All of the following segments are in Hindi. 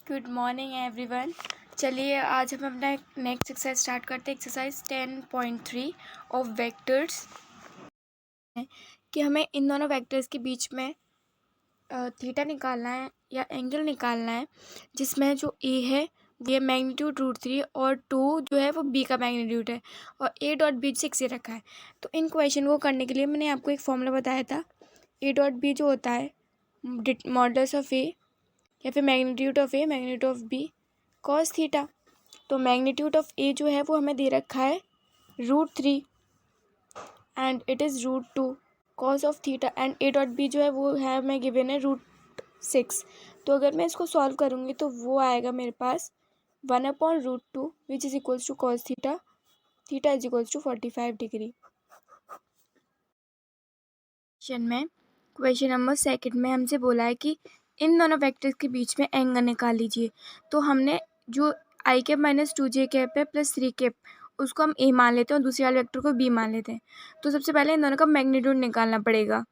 Good morning everyone. चलिए आज हम अपना नेक्स्ट एक्सरसाइज स्टार्ट करते हैं। एक्सरसाइज 10.3 ऑफ वेक्टर्स कि हमें इन दोनों वेक्टर्स के बीच में थीटा निकालना है या एंगल निकालना है, जिसमें जो ए है ये मैग्नीट्यूड √3 और 2 जो है वो बी का मैग्नीट्यूड है और ए डॉट बी 6 रखा है। तो इन क्वेश्चन को करने के लिए मैंने आपको एक फॉर्मूला बताया था। ए डॉट बी जो होता है मॉडुलस ऑफ ए या फिर magnitude of A magnitude of B cos theta. तो मैग्नीट्यूड ऑफ ए जो है वो हमें दे रखा है √3 and it is √2 cos of theta and A dot B जो है वो है हमें गिवन है √6। तो अगर मैं इसको सॉल्व करूँगी तो वो आएगा मेरे पास 1/√2 which is equals to cos theta. Theta is equals to 45 degree. Question number second में हमसे बोला है कि इन दोनों वेक्टर्स के बीच में एंगल निकाल लीजिए। तो हमने जो आई कैप माइनस 2j कैप है प्लस 3 कैप उसको हम ए मान लेते हैं और दूसरे वाले वेक्टर को बी मान लेते हैं। तो सबसे पहले इन दोनों का मैग्नीट्यूड निकालना पड़ेगा।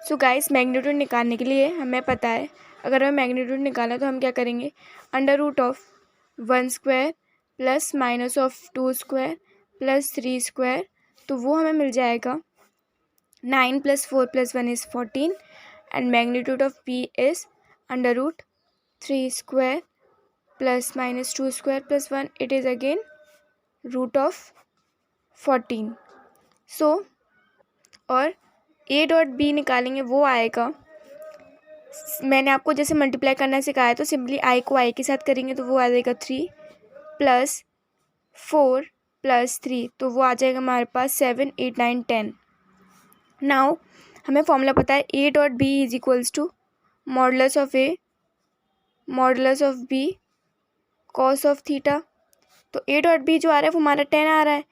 सो गाइस, मैग्नीट्यूड निकालने के लिए हमें पता है, अगर हमें मैग्नीट्यूड निकालना तो हम क्या करेंगे, √1² प्लस माइनस ऑफ 2² प्लस 3²। तो वो हमें मिल जाएगा 9 + 4 + 1 is 14 and magnitude of p is √3² plus minus 2² plus 1, it is again √14. So और a डॉट b निकालेंगे, वो आएगा, मैंने आपको जैसे मल्टीप्लाई करना सिखाया तो सिंपली i को i के साथ करेंगे तो वो आ जाएगा 3 + 4 + 3, तो वो आ जाएगा हमारे पास 7 8 9 10। नाउ हमें फॉर्मूला पता है A dot B is equals to modulus of A modulus of B cos of theta. तो ए डॉट बी जो आ रहा है वो हमारा 10 आ रहा है।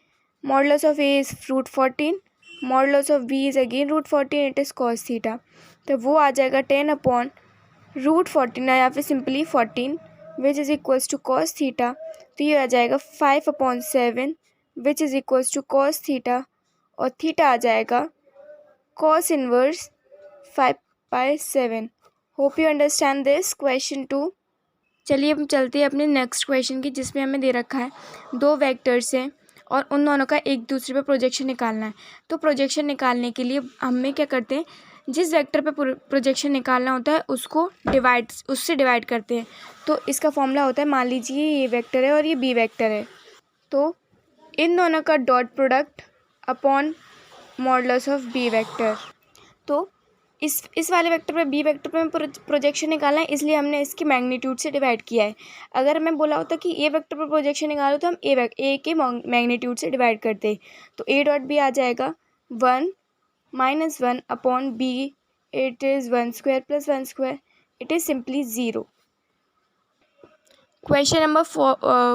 Modulus of A is √14, modulus of B is again √14, it is cos theta. तो वो आ जाएगा 10/√14 या फिर simply 14 which is equals to cos theta. तो ये आ जाएगा 5/7 which is equals to cos theta और थीटा आ जाएगा cos inverse 5/7। Hope you understand this question 2। चलिए हम चलते हैं अपने नेक्स्ट क्वेश्चन की, जिसमें हमें दे रखा है दो वेक्टर्स हैं और उन दोनों का एक दूसरे पे प्रोजेक्शन निकालना है। तो प्रोजेक्शन निकालने के लिए हमें क्या करते हैं, जिस वेक्टर पे प्रोजेक्शन निकालना होता है उससे डिवाइड करते हैं। तो इसका फॉर्मूला होता है, मान लीजिए ये वेक्टर है और ये बी वेक्टर है, तो इन दोनों का dot product upon modulus of B vector. तो इस वाले वेक्टर पे बी वेक्टर पे प्रोजेक्शन निकालना है, इसलिए हमने इसकी मैग्नीट्यूड से डिवाइड किया है। अगर हमें बोला होता कि ए वेक्टर पर प्रोजेक्शन निकालो तो हम ए के मैग्नीट्यूड से डिवाइड करते। तो ए डॉट बी आ जाएगा 1 - 1/b, it is 1² + 1², it is simply 0। Question number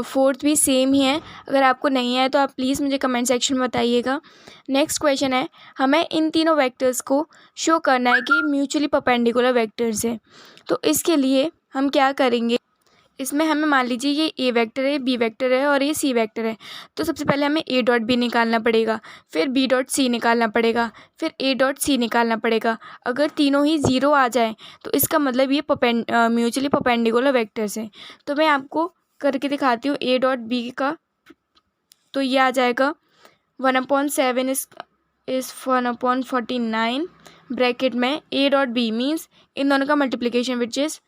4 भी सेम ही है। अगर आपको नहीं आया तो आप प्लीज़ मुझे कमेंट सेक्शन में बताइएगा। नेक्स्ट क्वेश्चन है, हमें इन तीनों वेक्टर्स को शो करना है कि म्यूचुअली परपेंडिकुलर वेक्टर्स है। तो इसके लिए हम क्या करेंगे, इसमें हमें मान लीजिए ये ए वेक्टर है, बी वेक्टर है और ये सी वेक्टर है। तो सबसे पहले हमें ए डॉट बी निकालना पड़ेगा, फिर बी डॉट सी निकालना पड़ेगा, फिर ए डॉट सी निकालना पड़ेगा। अगर तीनों ही 0 आ जाए तो इसका मतलब ये म्यूचुअली परपेंडिकुलर वेक्टर्स हैं। तो मैं आपको करके दिखाती हूँ ए डॉट बी का। तो ये आ जाएगा 1/7 इज़ 1/49 ब्रैकेट में ए डॉट बी मीन्स इन दोनों का मल्टीप्लिकेशन विच इज़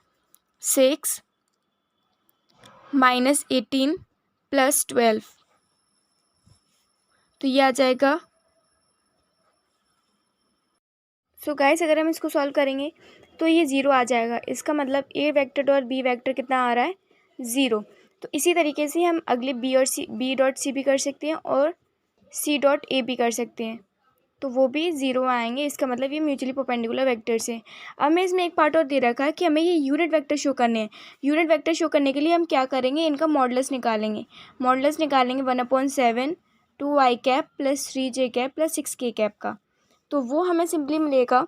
6 - 18 + 12। तो ये आ जाएगा। सो गाइस, अगर हम इसको सॉल्व करेंगे तो ये 0 आ जाएगा। इसका मतलब ए वेक्टर और बी वेक्टर कितना आ रहा है, 0। तो इसी तरीके से हम अगले बी डॉट सी भी कर सकते हैं और सी डॉट ए भी कर सकते हैं, तो वो भी 0 आएंगे। इसका मतलब ये म्यूचुअली परपेंडिकुलर वेक्टर्स हैं। अब हमें इसमें एक पार्ट और दे रखा है कि हमें ये यूनिट वेक्टर शो करने हैं। यूनिट वेक्टर शो करने के लिए हम क्या करेंगे, इनका मॉडुलस निकालेंगे। 1/7 2i cap plus 3j cap plus 6k cap का। तो वो हमें सिंपली मिलेगा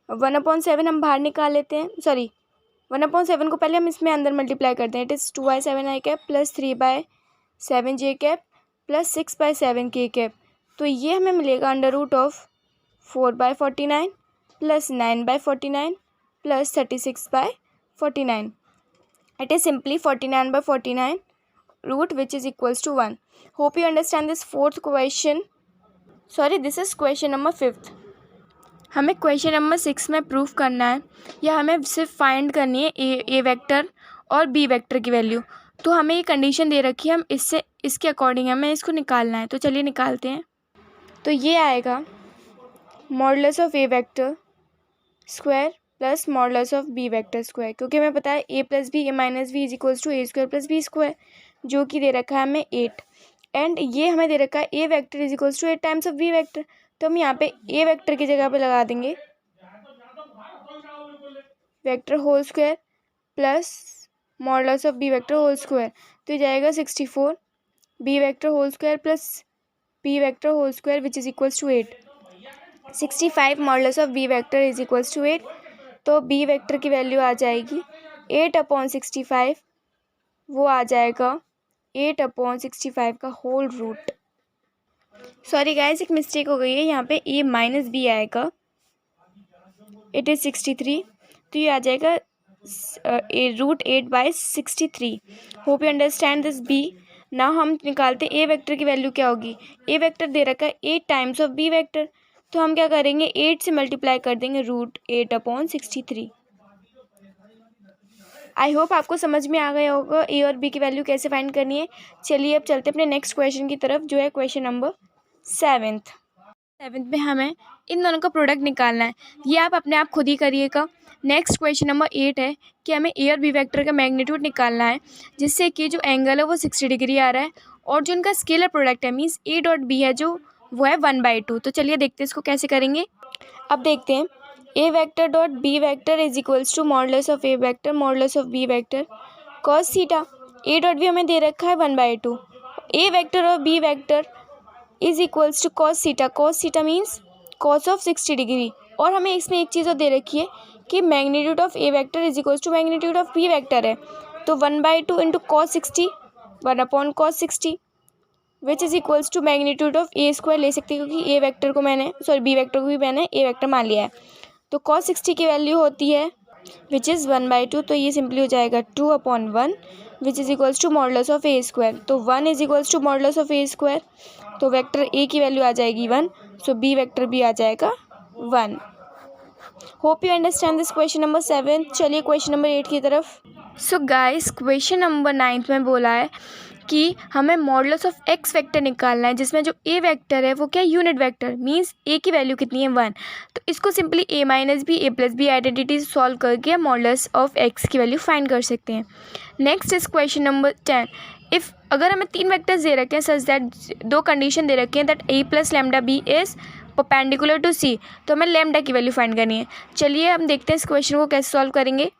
1/7 हम बाहर निकाल लेते हैं, 1/7 को पहले हम इसमें अंदर मल्टीप्लाई करते हैं। It is 2i7i cap plus 3/7j cap plus 6/7k cap. तो ये हमें मिलेगा √4/49 plus 9/49 plus 36/49। It is simply 49/49 root which is equals to 1. Hope you understand this fourth question. Sorry, this is question number 5th. हमें क्वेश्चन नंबर 6 में प्रूफ करना है या हमें सिर्फ फाइंड करनी है ए वेक्टर और बी वेक्टर की वैल्यू। तो हमें ये कंडीशन दे रखी है, हम इसके अकॉर्डिंग हमें इसको निकालना है। तो चलिए निकालते हैं। तो ये आएगा modulus of A vector square plus modulus of B vector square, क्योंकि हमें पता है A plus B A minus B is equals to A square plus B square, जो कि दे रखा है हमें 8। एंड ये हमें दे रखा है A vector is equals to 8 times of B vector. तो हम यहाँ पे ए वेक्टर की जगह पे लगा देंगे vector whole square plus modulus of B vector whole square. तो ये जाएगा 64 B vector whole square plus B vector whole square which is equals to 8। 65 modulus of B vector is equals to 8। तो बी वेक्टर की वैल्यू आ जाएगी 8/65, वो आ जाएगा 8/65 का होल रूट। सॉरी गाइस, एक मिस्टेक हो गई है, यहाँ पे ए माइनस बी आएगा। इट इज़ 63, तो ये आ जाएगा root 8/63। Hope you understand this B. ना हम निकालते ए वेक्टर की वैल्यू क्या होगी। ए वेक्टर दे रखा है 8 टाइम्स ऑफ बी वेक्टर, तो हम क्या करेंगे 8 से मल्टीप्लाई कर देंगे रूट 8/63। आई होप आपको समझ में आ गया होगा ए और बी की वैल्यू कैसे फाइंड करनी है। चलिए अब चलते हैं अपने नेक्स्ट क्वेश्चन की तरफ, जो है क्वेश्चन नंबर 7th में हमें इन दोनों का प्रोडक्ट निकालना है। ये आप अपने आप खुद ही करिएगा। नेक्स्ट क्वेश्चन नंबर 8 है कि हमें ए और बी वेक्टर का मैग्नीट्यूड निकालना है, जिससे कि जो एंगल है वो 60 डिग्री आ रहा है और जो उनका स्केलर प्रोडक्ट है मीन्स ए डॉट बी है जो वो है 1/2। तो चलिए देखते हैं इसको कैसे करेंगे। अब देखते हैं A vector dot B vector is equals to modulus of A vector modulus of B vector cos theta. A dot B हमें दे रखा है 1/2। ए वेक्टर और B vector is equals to cos theta. Cos theta means cos of 60 degree. और हमें इसमें एक चीज़ और दे रखी है कि magnitude of A vector is equals to magnitude of B vector है। तो 1/2 into cos 60 1/cos 60 which is equals to magnitude of A square ले सकते हैं, क्योंकि ए वेक्टर को मैंने बी वेक्टर को भी मैंने ए वेक्टर मान लिया है। तो cos 60 की वैल्यू होती है विच इज़ 1/2। तो ये सिंपली हो जाएगा 2/1 which is equals to modulus of A square. तो 1 is equals to modulus of A square, तो वेक्टर ए की वैल्यू आ जाएगी 1, सो बी वेक्टर भी आ जाएगा 1। Hope you understand this question number 7। चलिए क्वेश्चन नंबर 8 की तरफ। सो गाइस, क्वेश्चन नंबर 9 में बोला है कि हमें मॉडुलस ऑफ एक्स वेक्टर निकालना है, जिसमें जो ए वेक्टर है वो क्या है यूनिट वेक्टर मींस ए की वैल्यू कितनी है 1। तो इसको सिंपली ए माइनस बी ए प्लस बी आइडेंटिटी सॉल्व करके हम मॉडुलस ऑफ एक्स की वैल्यू फाइंड कर सकते हैं। Next is question number 10। If अगर हमें 3 वेक्टर्स दे रखे हैं सच दैट 2 कंडीशन दे रखे हैं that A plus lambda B is perpendicular to C, तो हमें लैम्डा की वैल्यू फाइंड करनी है। चलिए हम देखते हैं इस क्वेश्चन को कैसे सॉल्व करेंगे।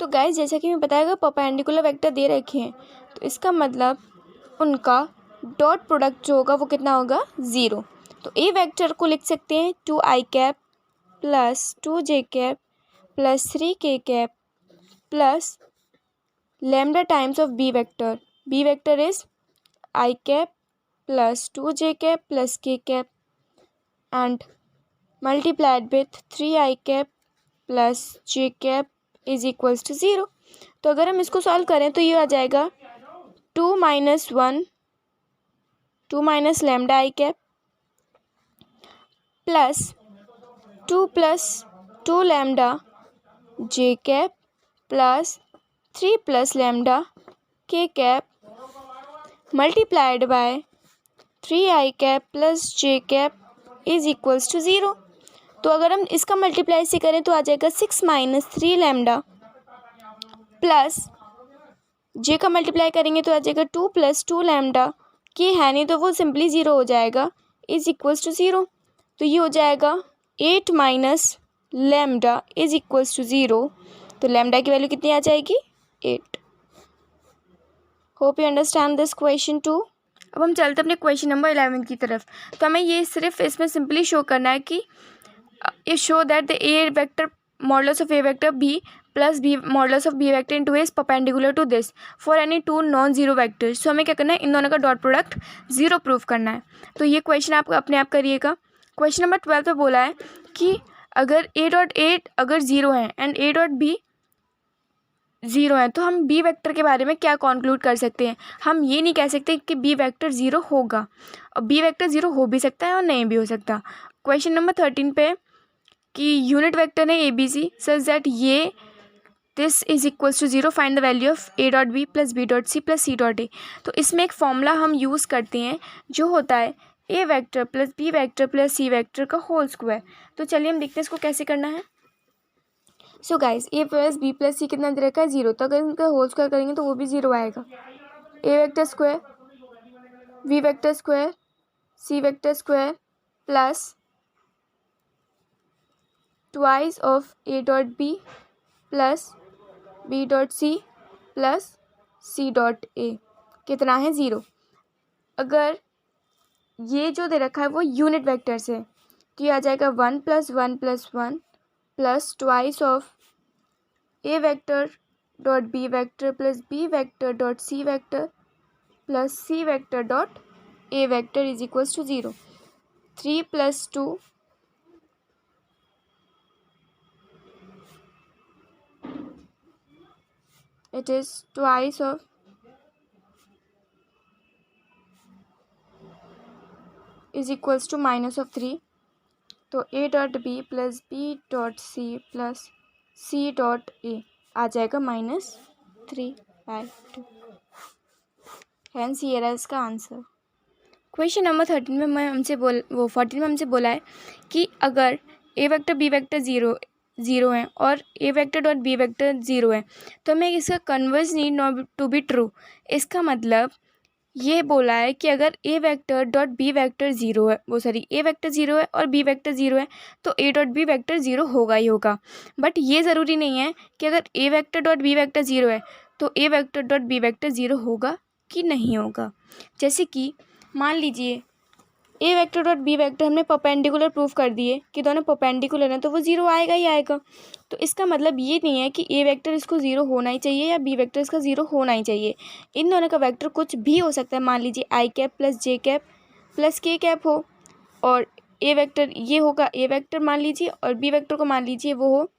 तो गाइस, जैसा कि हमें बताया परपेंडिकुलर वेक्टर दे रखे हैं, तो इसका मतलब उनका डॉट प्रोडक्ट जो होगा वो कितना होगा 0। तो ए वेक्टर को लिख सकते हैं 2i cap plus 2j cap plus 3k cap plus lambda times of B vector. B vector is i cap plus 2j cap plus k cap and multiplied with 3i cap plus j cap is equals to 0। तो अगर हम इसको सॉल्व करें तो ये आ जाएगा 2 minus lambda i cap plus 2 lambda j cap plus 3 plus lambda k cap multiplied by 3i cap plus j cap is equals to 0। तो अगर हम इसका मल्टीप्लाई से करें तो आ जाएगा 6 माइनस 3 लैम्डा प्लस जे का मल्टीप्लाई करेंगे तो आ जाएगा 2 प्लस 2 लैम्डा के है नहीं तो वो सिंपली 0 हो जाएगा इज इक्वल्स टू 0। तो ये हो जाएगा 8 minus lambda is equals to 0। तो लैम्डा की वैल्यू कितनी आ जाएगी 8। Hope you understand this question 2। अब हम चलते अपने क्वेश्चन नंबर 11 की तरफ। तो हमें ये सिर्फ इसमें सिंपली शो करना है कि ये show that the a vector modulus of A vector b plus b modulus of B vector into is perpendicular to this for any 2 non zero vectors. तो हमें क्या करना है इन दोनों का डॉट प्रोडक्ट 0 प्रूफ करना है। तो ये क्वेश्चन आप अपने आप करिएगा। क्वेश्चन नंबर 12 पे बोला है कि अगर a डॉट ए अगर 0 है and a dot b zero है, तो हम बी वेक्टर के बारे में क्या कॉन्क्लूड कर सकते हैं? हम ये नहीं कह सकते कि बी वेक्टर ज़ीरो होगा, और बी वेक्टर ज़ीरो हो भी सकता है और नहीं भी हो सकता। क्वेश्चन नंबर 13 पे कि यूनिट वेक्टर है A B C such that ये this is equals to zero, find the value of A dot B plus B dot C plus C dot A. तो इसमें एक फॉर्मूला हम यूज़ करते हैं जो होता है A vector plus B vector plus C vector का होल स्क्वायर। तो चलिए हम देखते हैं इसको कैसे करना है। So guys, A plus B plus C कितना दे रखा है? ज़ीरो। तो अगर इनका होल स्क्वायर करेंगे तो वो भी ज़ीरो आएगा। A vector square, B vector square, C vector square plus twice of A dot B plus B dot C plus C dot A कितना है? ज़ीरो। अगर ये जो दे रखा है वो यूनिट वेक्टर से, तो ये आ जाएगा one plus one plus one plus twice of A vector dot B vector plus B vector dot C vector plus C vector dot A vector is equals to zero. Three plus two it is twice of is equals to minus of three. तो a dot B plus B dot C plus C dot A आ जाएगा -3/2। हैंस ये रहा इसका आंसर। क्वेश्चन नंबर 13 में मैं हमसे 14 में हमसे बोला है कि अगर A vector B vector zero है और A vector dot B vector zero है तो हमें इसका converse need not to be true. इसका मतलब ये बोला है कि अगर A vector dot B vector zero है, ए वेक्टर ज़ीरो है और बी वेक्टर ज़ीरो है तो ए डॉट बी वेक्टर ज़ीरो होगा ही होगा। बट ये ज़रूरी नहीं है कि अगर A vector dot B vector zero है तो A vector dot B vector zero होगा कि नहीं होगा। जैसे कि मान लीजिए A vector dot B vector हमने परपेंडिकुलर प्रूफ कर दिए कि दोनों परपेंडिकुलर हैं तो वो ज़ीरो आएगा ही आएगा। तो इसका मतलब ये नहीं है कि ए वेक्टर इसको ज़ीरो होना ही चाहिए या बी वेक्टर इसका ज़ीरो होना ही चाहिए। इन दोनों का वेक्टर कुछ भी हो सकता है। मान लीजिए आई cap plus j cap plus के कैप हो, और ए वेक्टर ये होगा ए वेक्टर मान लीजिए, और बी वेक्टर को मान लीजिए वो हो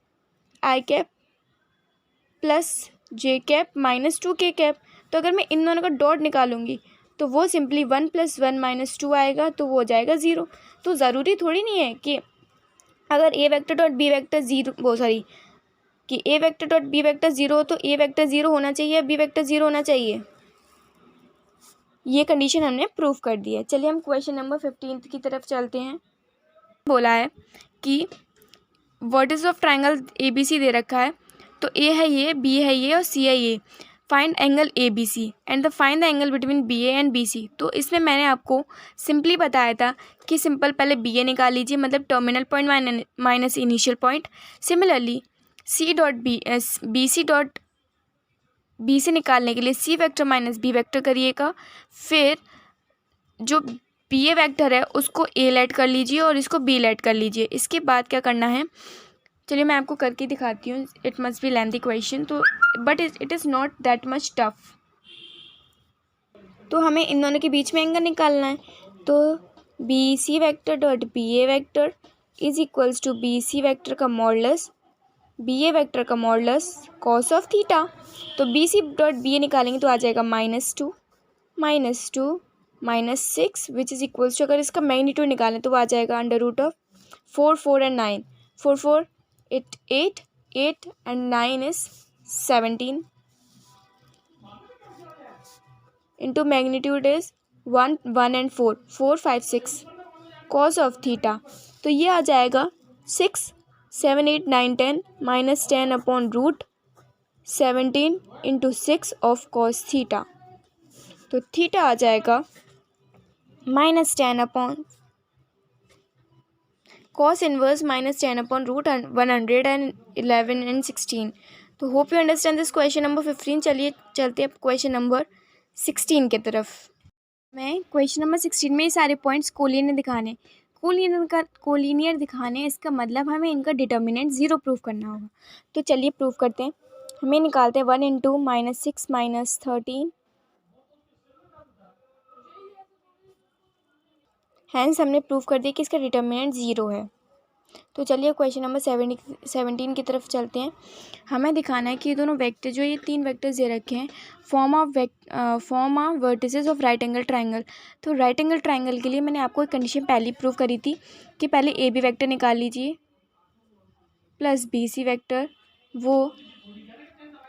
आई cap plus j cap minus two के कैप। तो अगर मैं इन दोनों का डॉट निकालूंगी तो वो simply one plus one minus two आएगा, तो वो हो जाएगा ज़ीरो। तो ज़रूरी थोड़ी नहीं है कि अगर A vector dot B vector कि A vector dot B vector zero हो तो ए वेक्टर ज़ीरो होना चाहिए या बी वेक्टर ज़ीरो होना चाहिए। ये कंडीशन हमने प्रूव कर दी है। चलिए हम क्वेश्चन नंबर 15 की तरफ चलते हैं। बोला है कि what is of triangle A B C दे रखा है, तो ए है ये, बी है ये और सी है ये। Find angle a B c and the find the angle between b a and b c. तो इसमें मैंने आपको सिंपली बताया था कि सिंपल पहले बी ए निकाल लीजिए, मतलब terminal point minus initial point. Similarly c dot b c dot b से निकालने के लिए c vector minus b vector करिएगा। फिर जो बी ए वेक्टर है उसको ए लेट कर लीजिए और इसको बी लेट कर लीजिए। इसके बाद क्या करना है, चलिए मैं आपको करके दिखाती हूँ। It must be lengthy question, तो but it is not that much tough. तो हमें इन दोनों के बीच में एंगल निकालना है। तो b c vector dot b a vector is equals to b c vector का मॉडुलस बी ए वेक्टर का मॉडुलस कॉस ऑफ थीटा। तो b c dot b a निकालेंगे तो आ जाएगा -2 -6 विच इज़ इक्वल्स टू, अगर इसका मैग्नीट्यूड निकालें तो वो आ जाएगा √4 4 and 9 4 4 8 and 9 is 17 into magnitude is 1 and 4 4 5 6 cos of theta। तो ये आ जाएगा 6 7 8 9 10 -10 upon √17 into 6 of cos theta। तो थीटा आ जाएगा -10 upon cos inverse -10 upon √111 and 16। तो hope you understand this question number 15। चलिए चलते हैं क्वेश्चन नंबर 16 की तरफ। मैं क्वेश्चन नंबर 16 में ये सारे पॉइंट्स कोलिनियर दिखाने कोलिनियर दिखाने इसका मतलब हमें इनका डिटर्मिनेंट ज़ीरो प्रूव करना होगा। तो चलिए प्रूव करते हैं। हमें निकालते हैं 1 × -6 - 13। हैंस हमने प्रूव कर दिया कि इसका डिटर्मिनेंट ज़ीरो है। तो चलिए क्वेश्चन नंबर 17 की तरफ चलते हैं। हमें दिखाना है कि ये दोनों वेक्टर, जो ये 3 वेक्टर्स दे रखे हैं, form of vertices of right angle triangle. तो राइट एंगल ट्राइंगल के लिए मैंने आपको एक कंडीशन पहले प्रूव करी थी कि पहले ए बी वेक्टर निकाल लीजिए प्लस बी सी वेक्टर वो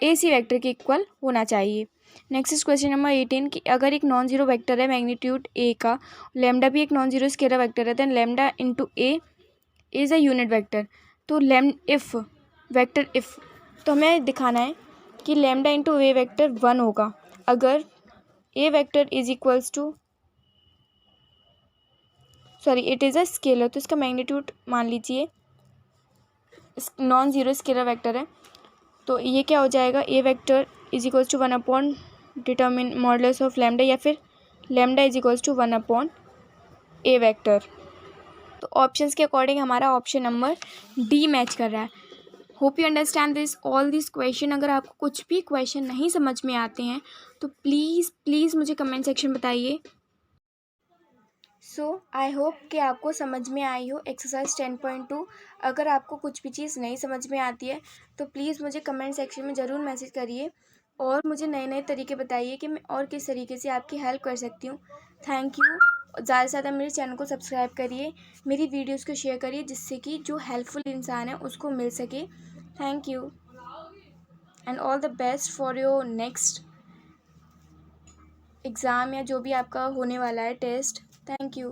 ए सी वेक्टर के इक्वल होना चाहिए। नेक्स्ट क्वेश्चन नंबर 18 कि अगर एक नॉन जीरो वेक्टर है मैग्नीट्यूड ए का, लेमडा भी एक नॉन जीरो स्केलर वेक्टर है, then lambda into a is a unit vector. तो इफ़ वेक्टर इफ़, तो हमें दिखाना है कि लेमडा इंटू ए वेक्टर 1 होगा अगर A vector is equals to, sorry it is a scalar, तो इसका मैग्नीट्यूड मान लीजिए नॉन जीरो स्केलर वेक्टर है। तो ये क्या हो जाएगा, A vector is equals to 1 upon determine modulus of lambda, या फिर lambda is equals to 1 upon A vector. तो ऑप्शंस के अकॉर्डिंग हमारा ऑप्शन नंबर डी मैच कर रहा है। Hope you understand this all this question. अगर आपको कुछ भी क्वेश्चन नहीं समझ में आते हैं तो प्लीज़ मुझे कमेंट सेक्शन बताइए। सो आई होप कि आपको समझ में आई हो एक्सरसाइज 10.2। अगर आपको कुछ भी चीज़ नहीं समझ में आती है तो प्लीज़ मुझे कमेंट सेक्शन में ज़रूर मैसेज करिए और मुझे नए नए तरीके बताइए कि मैं और किस तरीके से आपकी हेल्प कर सकती हूँ। Thank you. ज़्यादा से ज़्यादा मेरे चैनल को सब्सक्राइब करिए, मेरी वीडियोज़ को शेयर करिए, जिससे कि जो हेल्पफुल इंसान है उसको मिल सके। Thank you and all the best for your next exam या जो भी आपका होने वाला है टेस्ट। Thank you.